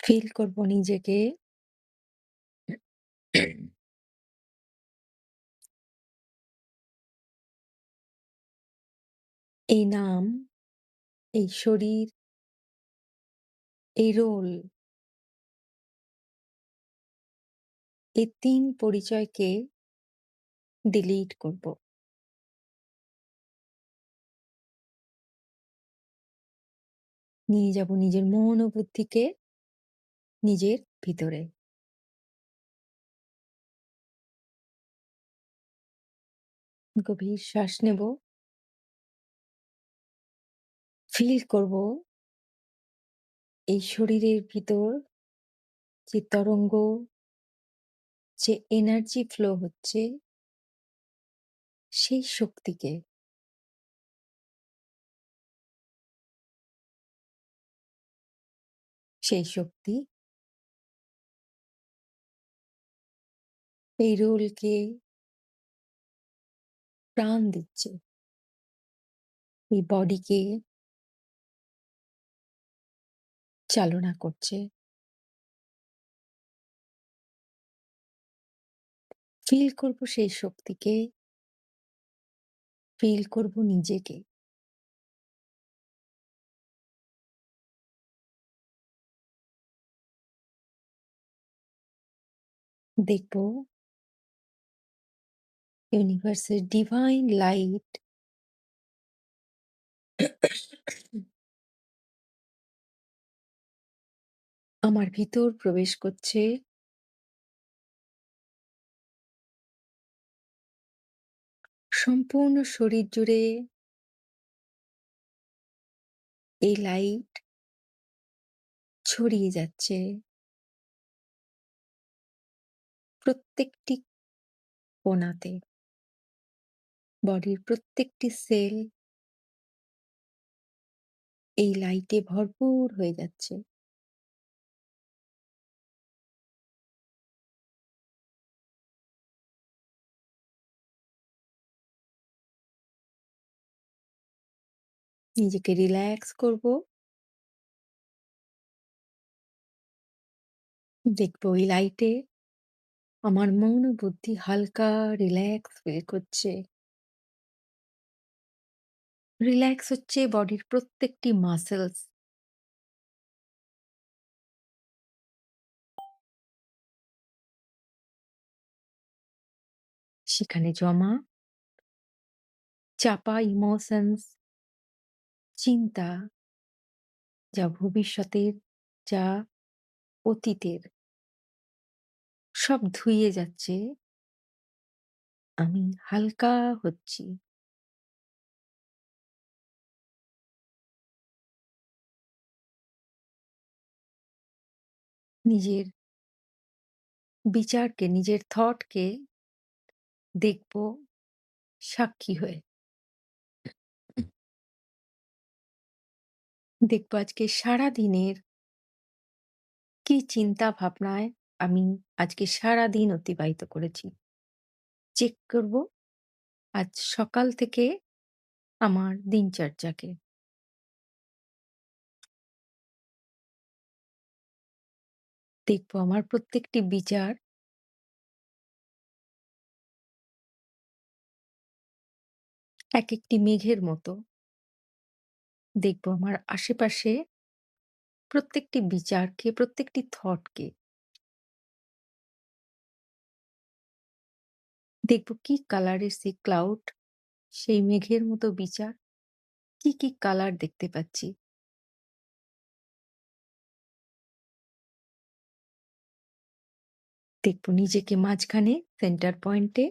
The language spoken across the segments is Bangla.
ফিল করব নিজেকে এই নাম, এই শরীর, এই রোল, এই ৩ পরিচয়কে ডিলিট করব। নিয়ে যাব নিজের মন ও বুদ্ধিকে নিজের ভিতরে। গভীর শ্বাস নেব। ফিল করব এই শরীরের ভিতর যে তরঙ্গ, যে এনার্জি ফ্লো হচ্ছে সেই শক্তিকে, সেই শক্তি এই রোলকে প্রাণ দিচ্ছে, এই বডিকে চালনা করছে। ফিল করব সেই শক্তিকে, ফিল করব নিজেকে। দেখব ইউনিভার্সের ডিভাইন লাইট আমার ভিতর প্রবেশ করছে। সম্পূর্ণ শরীর জুড়ে এই লাইট ছড়িয়ে যাচ্ছে। প্রত্যেকটি কোণাতে, বডির প্রত্যেকটি সেল এই লাইটে ভরপুর হয়ে যাচ্ছে। নিজেকে রিল্যাক্স করব। দেখব এই লাইটে আমার মন ও বুদ্ধি হালকা রিল্যাক্স ফিল করছে। রিল্যাক্স হচ্ছে বডির প্রত্যেকটি মাসলস। সেখানে জমা চাপা ইমোশনস, চিন্তা, যা ভবিষ্যতের, যা অতীতের, সব ধুয়ে যাচ্ছে। আমি হালকা হচ্ছি। নিজের বিচারকে, নিজের থটকে দেখব সাক্ষী হয়ে। দেখব আজকে সারাদিনের কি চিন্তা ভাবনায় আমি আজকে সারাদিন অতিবাহিত করেছি। চেক করব আজ সকাল থেকে আমার দিনচর্যাকে। দেখব আমার প্রত্যেকটি বিচার একেকটি মেঘের মতো। দেখব আমার আশেপাশে প্রত্যেকটি বিচারকে, প্রত্যেকটি থটকে। দেখব কি কালারের সেই ক্লাউড, সেই মেঘের মতো বিচার, কি, কি কালার দেখতে পাচ্ছি। দেখব নিজেকে মাঝখানে সেন্টার পয়েন্টে।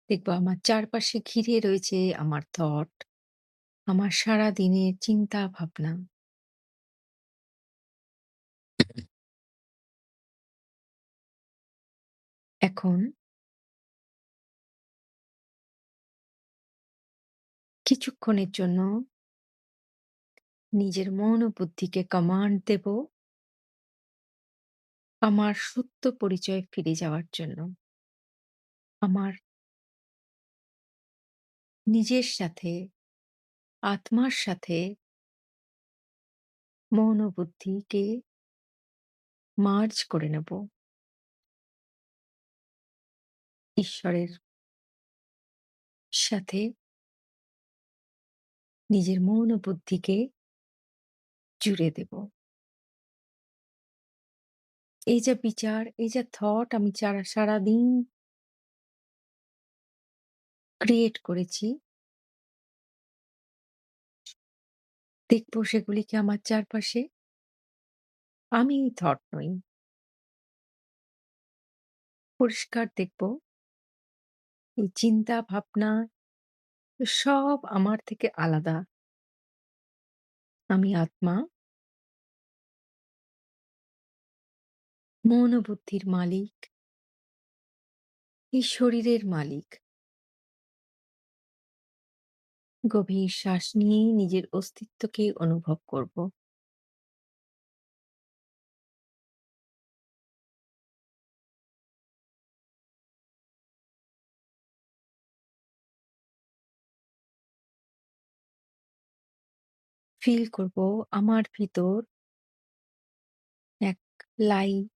দেখব আমার চারপাশে ঘিরে রয়েছে আমার থট, আমার সারাদিনের চিন্তা ভাবনা। এখন কিছুক্ষণের জন্য নিজের মন ও বুদ্ধিকে কমান্ড দেব আমার সত্য পরিচয়ে ফিরে যাওয়ার জন্য। আমার নিজের সাথে, আত্মার সাথে মন ও বুদ্ধিকে মার্জ করে নেব ঈশ্বরের সাথে। নিজের মন ও বুদ্ধিকে জুড়ে দেব। এই যে বিচার, এই যে থট আমি সারাদিন ক্রিয়েট করেছি, দেখব সেগুলিকে আমার চারপাশে। আমি এই থট নই। পরিষ্কার দেখব এই চিন্তা ভাবনা সব আমার থেকে আলাদা। আমি আত্মা, মন ও বুদ্ধির মালিক, এই শরীরের মালিক। গভীর শ্বাস নিয়ে নিজের অস্তিত্বকে অনুভব করব। ফিল করব আমার ভিতর এক লাইট,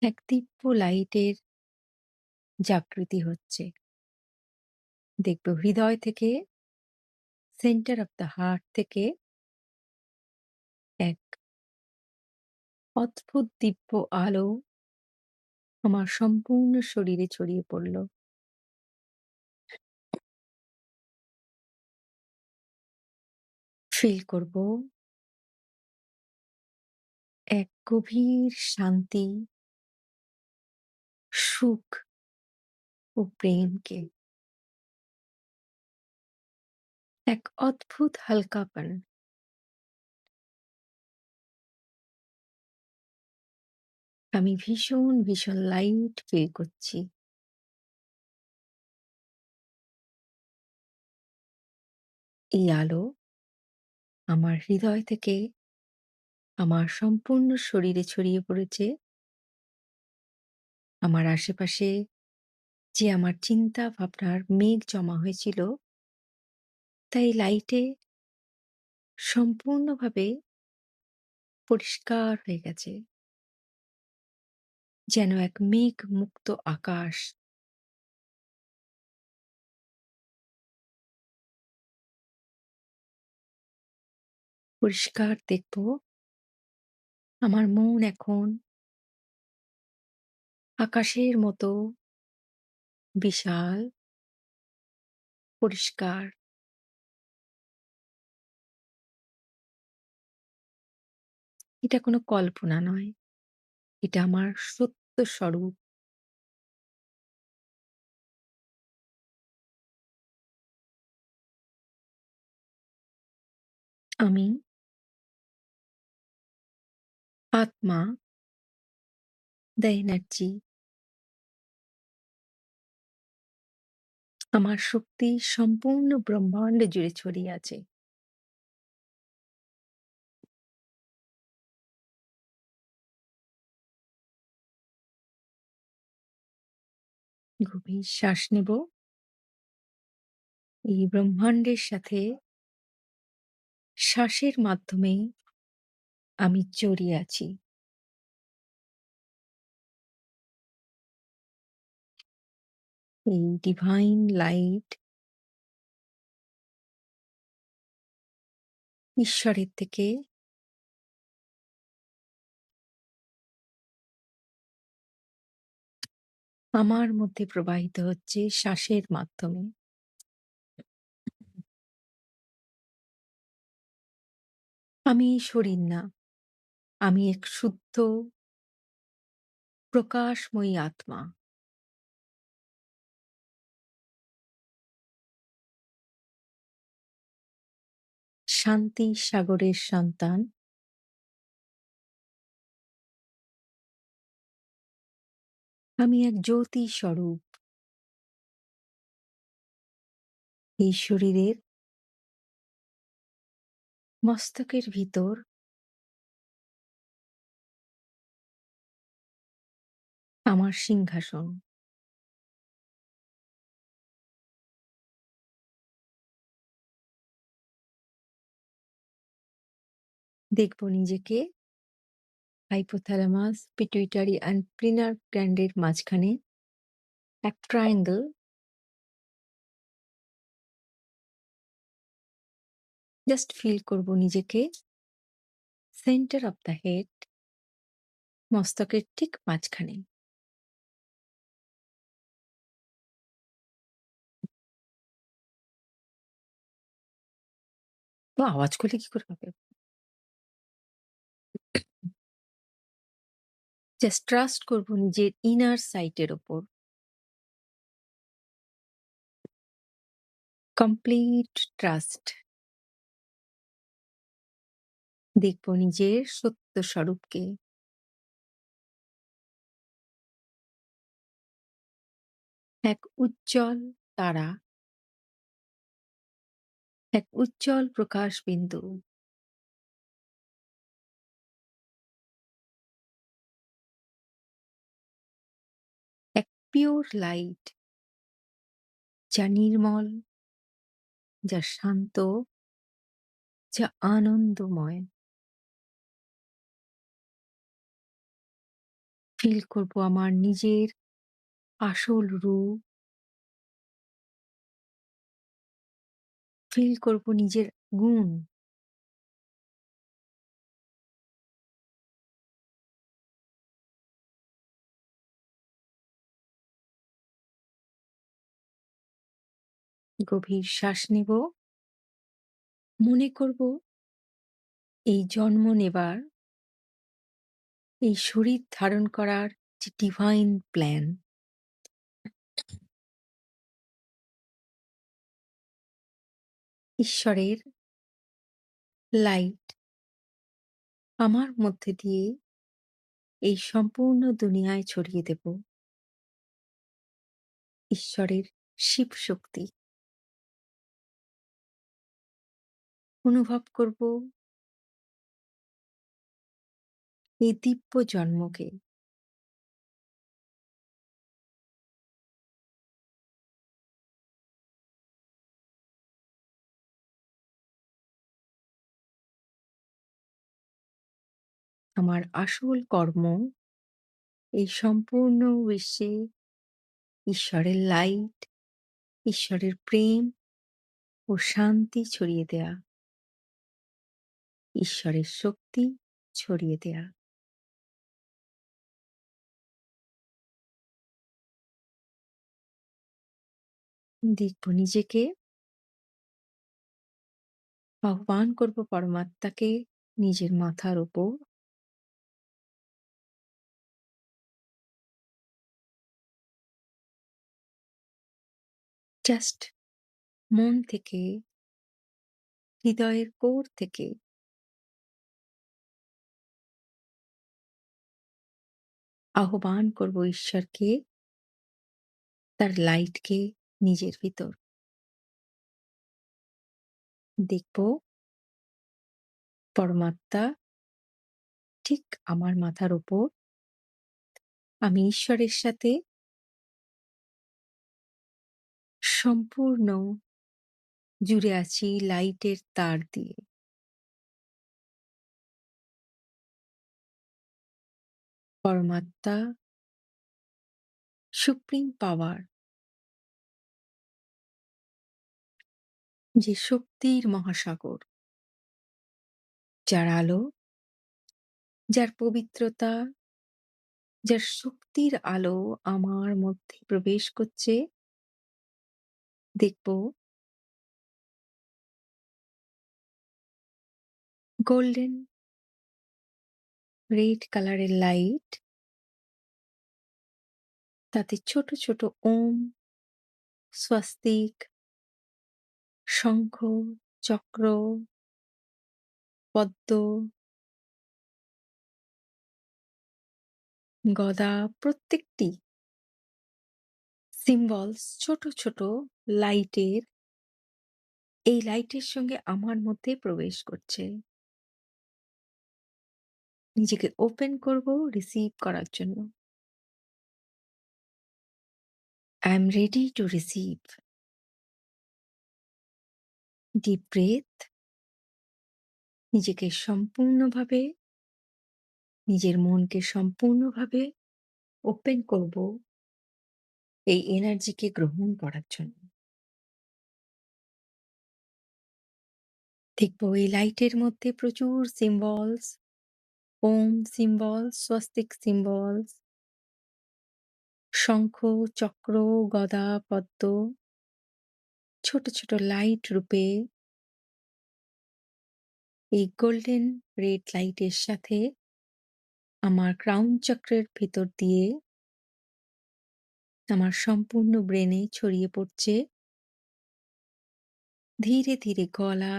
এক দিব্য লাইটের জাগৃতি হচ্ছে। দেখব হৃদয় থেকে, সেন্টার অফ দ্য হার্ট থেকে এক অদ্ভুত দিব্য আলো আমার সম্পূর্ণ শরীরে ছড়িয়ে পড়ল। ফিল করব এক গভীর শান্তি, সুখ ও প্রেমকে। এক অদ্ভুত হালকাপন। আমি ভীষণ, ভীষণ লাইট ফিল করছি। এই আলো আমার হৃদয় থেকে আমার সম্পূর্ণ শরীরে ছড়িয়ে পড়েছে। আমার আশেপাশে যে আমার চিন্তা ভাবনার মেঘ জমা হয়েছিল, তাই লাইটে সম্পূর্ণভাবে পরিষ্কার হয়ে গেছে। যেন এক মেঘ মুক্ত আকাশ। পরিষ্কার দেখব আমার মন এখন আকাশের মতো বিশাল, পরিষ্কার। এটা কোনো কল্পনা নয়। এটা আমার সত্য স্বরূপ। আমি আত্মা, দ্য এনার্জি। আমার শক্তি সম্পূর্ণ ব্রহ্মাণ্ড জুড়ে ছড়িয়ে আছে। গভীর শ্বাস নেব। এই ব্রহ্মাণ্ডের সাথে শ্বাসের মাধ্যমে আমি জড়িয়ে আছি। এই ডিভাইন লাইট ঈশ্বরের থেকে আমার মধ্যে প্রবাহিত হচ্ছে শ্বাসের মাধ্যমে। আমি এই শরীর না। আমি এক শুদ্ধ প্রকাশময়ী আত্মা। শান্তি সাগরের সন্তান। আমি এক জ্যোতি স্বরূপ। এই শরীরের মস্তকের ভিতর আমার সিংহাসন। দেখব নিজেকে হাইপোথ্যালামাস, পিটুইটারি অ্যান্ড প্রিনার গ্ল্যান্ডের মাঝখানে এক ট্রায়াঙ্গল। জাস্ট ফিল করব নিজেকে সেন্টার অফ দ্য হেড, মস্তকের ঠিক মাঝখানে। তো আওয়াজ করলে কি করে হবে? জাস্ট ট্রাস্ট করব নিজের ইনার সাইটের ওপর। Complete trust. দেখব নিজের সত্য স্বরূপকে। এক উজ্জ্বল তারা, এক উজ্জ্বল প্রকাশ বিন্দু। এক পিওর লাইট, যা নির্মল, যা শান্ত, যা আনন্দময়। ফিল করব আমার নিজের আসল রূপ। ফিল করব নিজের গুণ। গভীর শ্বাস নেব। মনে করব এই জন্ম নেবার, এই শরীর ধারণ করার যে ডিভাইন প্ল্যান, ঈশ্বরের লাইট আমার মধ্যে দিয়ে এই সম্পূর্ণ দুনিয়ায় ছড়িয়ে দেব। ঈশ্বরের শিব শক্তি অনুভব করব এই দিব্য জন্মকে। আমার আসল কর্ম এই সম্পূর্ণ বিশ্বে ঈশ্বরের লাইট, ঈশ্বরের প্রেম ও শান্তি ছড়িয়ে দেয়া, ঈশ্বরের শক্তি ছড়িয়ে দেয়া। দেখব নিজেকে, আহ্বান করব পরমাত্মাকে নিজের মাথার উপর। জাস্ট মন থেকে, হৃদয়ের কোর থেকে আহ্বান করব ঈশ্বরকে, তার লাইটকে নিজের ভিতর। দেখব পরমাত্মা ঠিক আমার মাথার উপর। আমি ঈশ্বরের সাথে সম্পূর্ণ জুড়ে আছি লাইটের তার দিয়ে। পরমাত্মা, সুপ্রিম পাওয়ার, যে শক্তির মহাসাগর, যার আলো, যার পবিত্রতা, যার শক্তির আলো আমার মধ্যে প্রবেশ করছে। দেখব গোল্ডেন রেড কালারের লাইট, তাতে ছোট ছোট ওম, স্বস্তিক, শঙ্খ, চক্র, পদ্ম, গদা, প্রত্যেকটি সিম্বলস ছোট ছোট লাইটের, এই লাইটের সঙ্গে আমার মধ্যে প্রবেশ করছে। নিজেকে ওপেন করব রিসিভ করার জন্য। I am ready to receive. Deep breadth. নিজেকে সম্পূর্ণভাবে, নিজের মনকে সম্পূর্ণভাবে ওপেন করব এই এনার্জিকে গ্রহণ করার জন্য। দেখব এই লাইটের মধ্যে প্রচুর সিম্বলস, ওম সিম্বলস, স্বস্তিক সিম্বলস, শঙ্খ, চক্র, গদা, পদ্ম, ছোট, ছোট লাইট রূপে এই গোল্ডেন রেড লাইটের সাথে আমার ক্রাউন চক্রের ভেতর দিয়ে আমার সম্পূর্ণ ব্রেনে ছড়িয়ে পড়ছে। ধীরে, ধীরে গলা,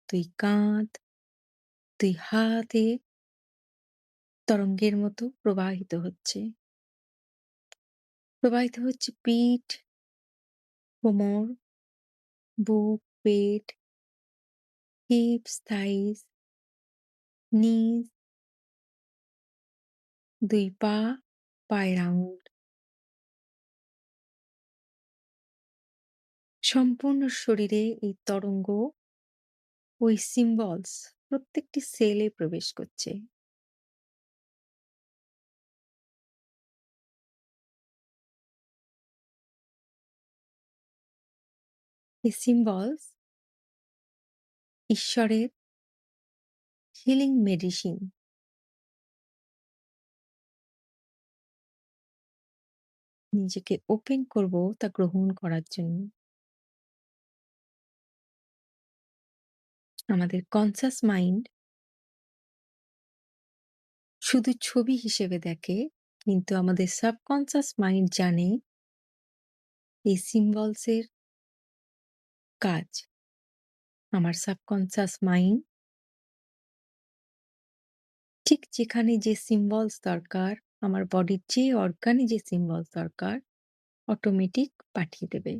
২ কাঁধ, ২ হাতে তরঙ্গের মতো প্রবাহিত হচ্ছে। প্রবাহিত হচ্ছে পিঠ, কোমর, বুক, পেট, হিপস, থাইস, নিজ, ২ পা, পায়ের আঙুল। সম্পূর্ণ শরীরে এই তরঙ্গ, ওই সিম্বলস প্রত্যেকটি সেলে প্রবেশ করছে। এই সিম্বলস ঈশ্বরের হিলিং মেডিসিন। নিজেকে ওপেন করব তা গ্রহণ করার জন্য। আমাদের কনসাস মাইন্ড শুধু ছবি হিসেবে দেখে, কিন্তু আমাদের সাবকনসাস মাইন্ড জানে এই সিম্বলসের কাজ। আমার সাবকনসাস মাইন্ড ঠিক যেখানে যে সিম্বলস দরকার, আমার বডির যে অর্গানে যে সিম্বলস দরকার, অটোমেটিক পাঠিয়ে দেবে।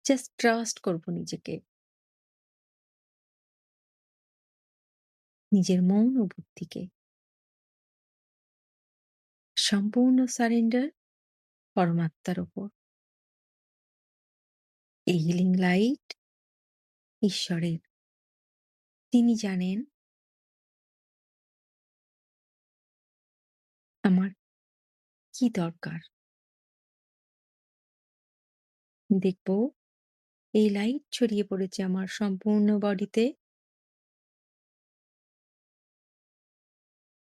জাস্ট ট্রাস্ট করব নিজেকে, নিজের মন ও বুদ্ধিকে। সম্পূর্ণ সারেন্ডার পরমাত্মার ওপর। এই হিলিং লাইট ঈশ্বরের। তিনি জানেন আমার কি দরকার। দেখব এই লাইট ছড়িয়ে পড়েছে আমার সম্পূর্ণ বডিতে।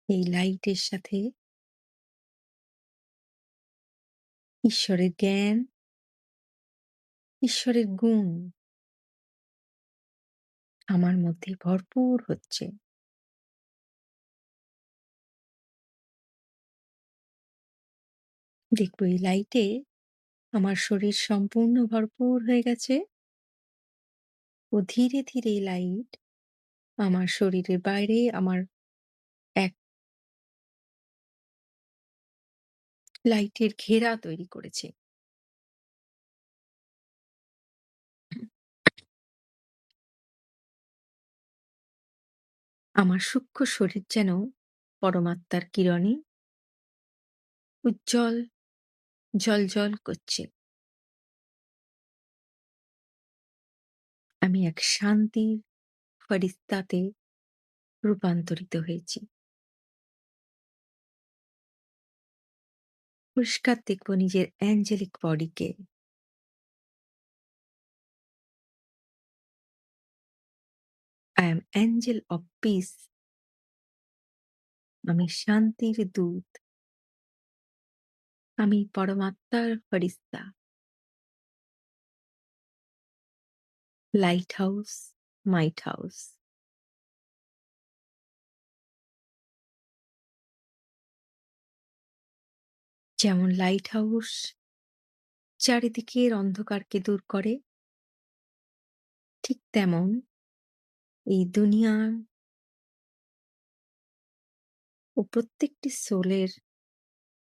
এই লাইটের সাথে ঈশ্বরের জ্ঞান, ঈশ্বরের গুণ আমার মধ্যে ভরপুর হচ্ছে। দেখব এই লাইটে আমার শরীর সম্পূর্ণ ভরপুর হয়ে গেছে ও ধীরে, ধীরে এই লাইট আমার শরীরের বাইরে আমার এক লাইটের ঘেরা তৈরি করেছে। আমার সূক্ষ্ম শরীর যেন পরমাত্মার কিরণে উজ্জ্বল জ্বলজ্বল করছে। আমি এক শান্তির ফেরিস্তাতে রূপান্তরিত হয়েছি। পরিষ্কার দেখব নিজের অ্যাঞ্জেলিক বডিকে। I am angel of peace. আমি শান্তির দূত। আমি পরমাত্মার ফেরিস্তা। লাইট হাউস, মাইট হাউস। যেমন লাইট হাউস চারিদিকের অন্ধকারকে দূর করে, ঠিক তেমন এই দুনিয়ার ও প্রত্যেকটি সোলের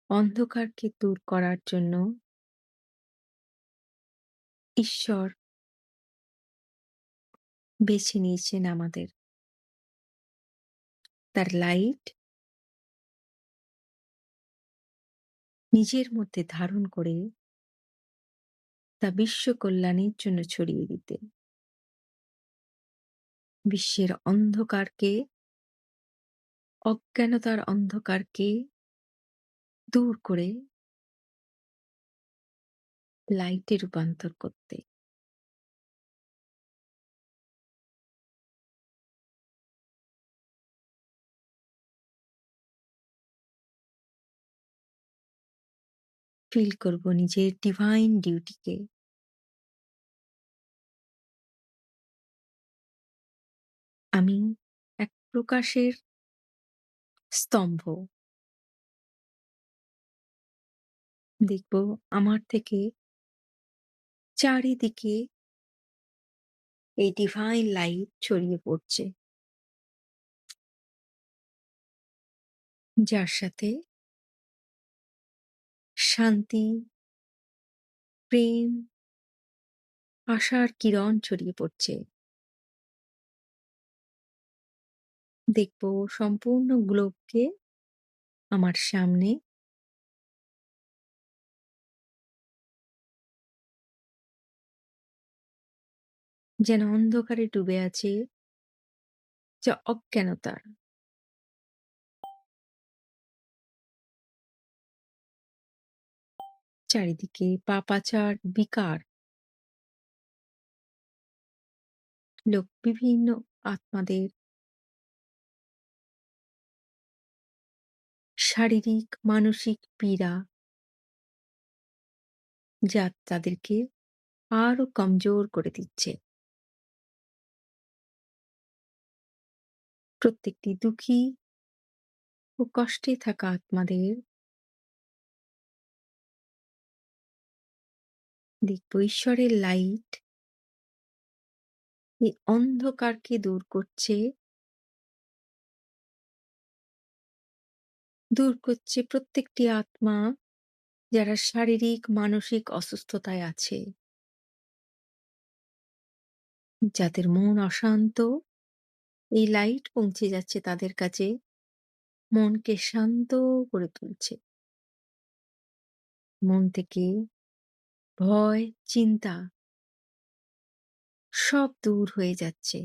অন্ধকারকে দূর করার জন্য ঈশ্বর বেছে নিয়েছেন আমাদের। তার লাইট নিজের মধ্যে ধারণ করে তা বিশ্ব কল্যাণের জন্য ছড়িয়ে দিতে। বিশ্বের অন্ধকারকে, অজ্ঞানতার অন্ধকারকে দূর করে লাইটে রূপান্তর করতে। ফিল করব নিজের ডিভাইন ডিউটিকে। আমি এক প্রকাশের স্তম্ভ। দেখব আমার থেকে চারিদিকে এই ডিভাইন লাইট ছড়িয়ে পড়ছে, যার সাথে শান্তি, প্রেম, আশার কিরণ ছড়িয়ে পড়ছে। দেখব সম্পূর্ণ গ্লোবকে আমার সামনে যেন অন্ধকারে ডুবে আছে, যা অজ্ঞানতার। চারিদিকে পাপাচার, বিকার, বিভিন্ন আত্মাদের শারীরিক, মানসিক পীড়া, যা তাদেরকে আরো কমজোর করে দিচ্ছে। প্রত্যেকটি দুঃখী ও কষ্টে থাকা আত্মাদের দেখব ঈশ্বরের লাইট এই অন্ধকারকে দূর করছে, দূর করছে প্রত্যেকটি আত্মা যারা শারীরিক, মানসিক অসুস্থতায় আছে, যাদের মন অশান্ত, এই লাইট পৌঁছে যাচ্ছে তাদের কাছে, মনকে শান্ত করে তুলছে। মন থেকে ভয়, চিন্তা সব দূর হয়ে যাচ্ছে।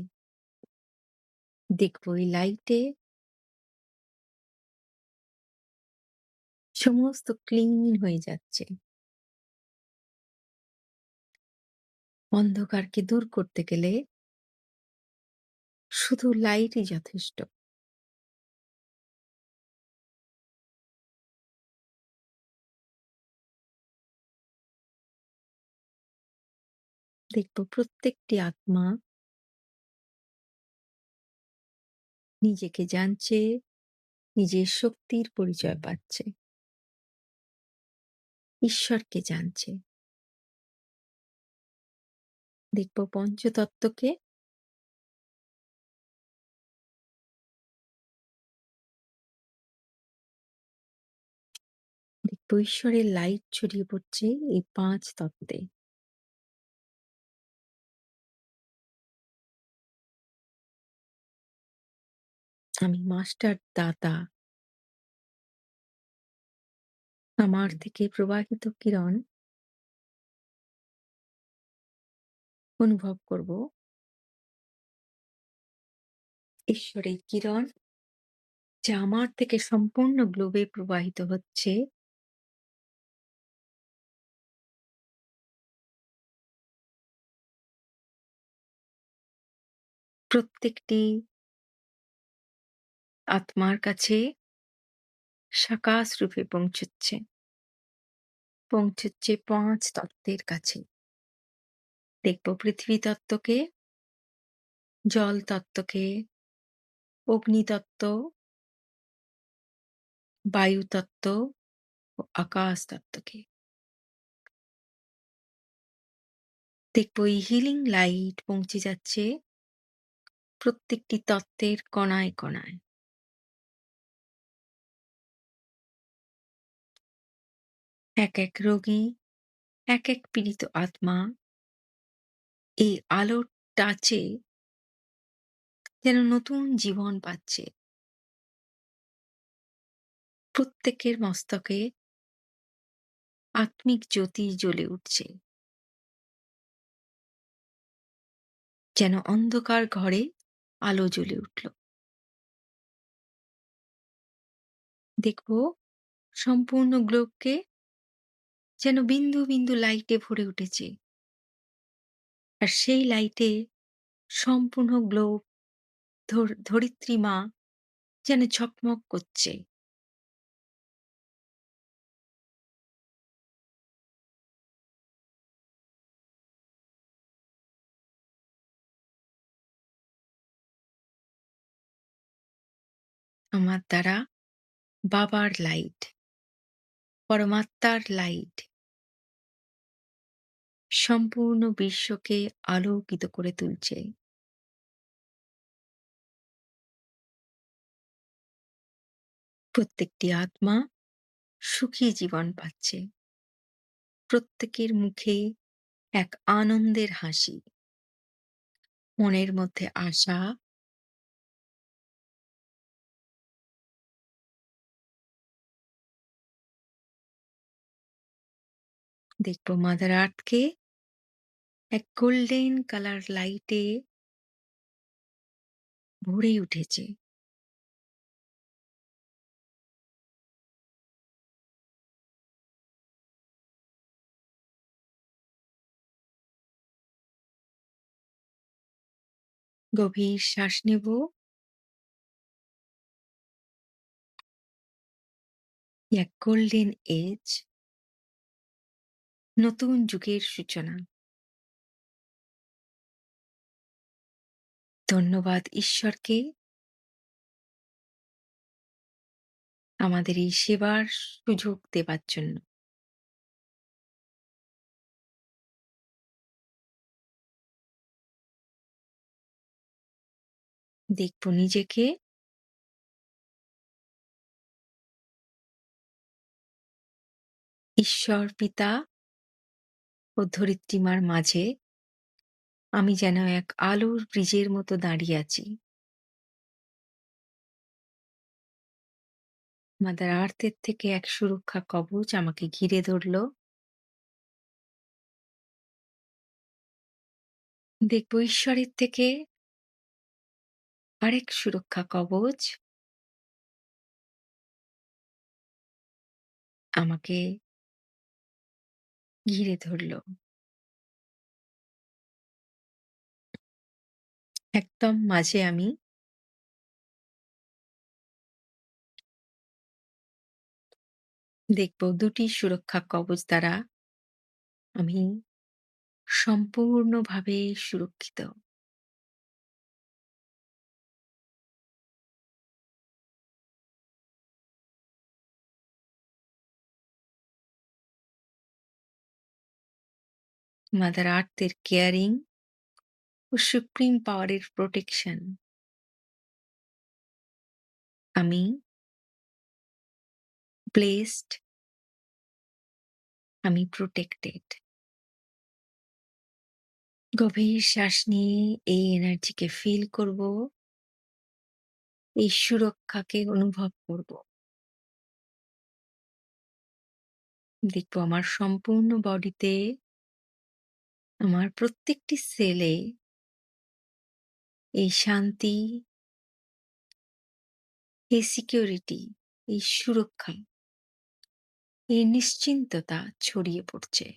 দেখব এই লাইটে সমস্ত ক্লিন হয়ে যাচ্ছে। অন্ধকারকে দূর করতে গেলে শুধু লাইটই যথেষ্ট। দেখব প্রত্যেকটি আত্মা নিজেকে জানছে, নিজের শক্তির পরিচয় পাচ্ছে, ঈশ্বরকে জানছে। দেখব পঞ্চতত্ত্বকে দেখব ঈশ্বরের লাইট ছড়িয়ে পড়ছে এই ৫ তত্ত্বে। আমি মাস্টার দাতা। আমার থেকে প্রবাহিত কিরণ অনুভব করব। ঈশ্বরের কিরণ যা আমার থেকে সম্পূর্ণ গ্লোবে প্রবাহিত হচ্ছে, প্রত্যেকটি আত্মার কাছে সাকাশ রূপে পৌঁছচ্ছে। পৌঁছচ্ছে ৫ তত্ত্বের কাছে। দেখব পৃথিবী তত্ত্বকে, জল তত্ত্বকে, অগ্নিতত্ত্ব, বায়ু তত্ত্ব ও আকাশ তত্ত্বকে। দেখব এই হিলিং লাইট পৌঁছে যাচ্ছে প্রত্যেকটি তত্ত্বের কণায় কণায়। এক এক রোগী, এক এক পীড়িত আত্মা এই আলোর টাচে যেন নতুন জীবন পাচ্ছে। প্রত্যেকের মস্তকে আত্মিক জ্যোতি জ্বলে উঠছে, যেন অন্ধকার ঘরে আলো জ্বলে উঠল। দেখব সম্পূর্ণ গ্লোবকে যেন বিন্দু বিন্দু লাইটে ভরে উঠেছে। আর সেই লাইটে সম্পূর্ণ গ্লোব ধরিত্রী মা যেন ঝকমক করছে। আমার দ্বারা বাবার লাইট, পরমাত্মার লাইট সম্পূর্ণ বিশ্বকে আলোকিত করে তুলছে। প্রত্যেকটি আত্মা সুখী জীবন পাচ্ছে। প্রত্যেকের মুখে এক আনন্দের হাসি, মনের মধ্যে আশা। দেখব মাদার আর্থকে এক গোল্ডেন কালার লাইটে ভরে উঠেছে। গভীর শ্বাস নেব। এক গোল্ডেন এজ, নতুন যুগের সূচনা। ধন্যবাদ ঈশ্বরকে আমাদের এই সেবার সুযোগ দেবার জন্য। দেখব নিজেকে ঈশ্বর পিতা ও ধরিত্রীমার মাঝে আমি যেন এক আলোর ব্রিজের মতো দাঁড়িয়ে আছি। মাদার আর্থের থেকে এক সুরক্ষা কবচ আমাকে ঘিরে ধরল। দেখব ঈশ্বরের থেকে আরেক সুরক্ষা কবচ আমাকে ঘিরে ধরল। একদম মাঝে আমি দেখব দুটি সুরক্ষা কবচ দ্বারা আমি সম্পূর্ণভাবে সুরক্ষিত। মাদার আর্থের কেয়ারিং ও সুপ্রিম পাওয়ারের প্রোটেকশন আমি ব্লেসড, আমি প্রোটেক্টেড। গভীর শ্বাস নিয়ে এই এনার্জিকে ফিল করব, এই সুরক্ষাকে অনুভব করব। দেখব আমার সম্পূর্ণ বডিতে, আমার প্রত্যেকটি সেলে এই শান্তি, এই সিকিউরিটি, এই সুরক্ষা, এই নিশ্চিন্ততা ছড়িয়ে পড়ছে।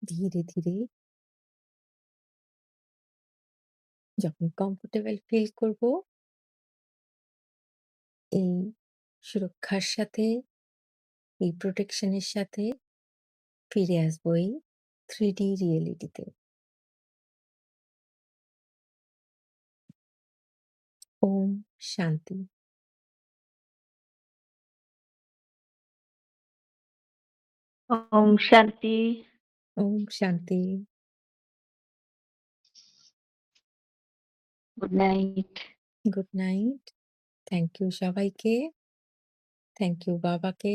ধীরে ধীরে যখন কমফোর্টেবল ফিল করব, এই সুরক্ষার সাথে, এই প্রোটেকশনের সাথে ফিরে আসবো এই 3D রিয়েলিটিতে। ওম শান্তি। ওম শান্তি। ওম শান্তি। Good night. Good night. Thank you সবাইকে। থ্যাংক ইউ বাবাকে।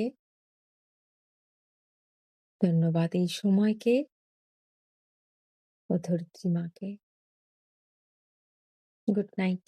ধন্যবাদ এই সময়কে ও ধরিত্রী মাকে। Good night.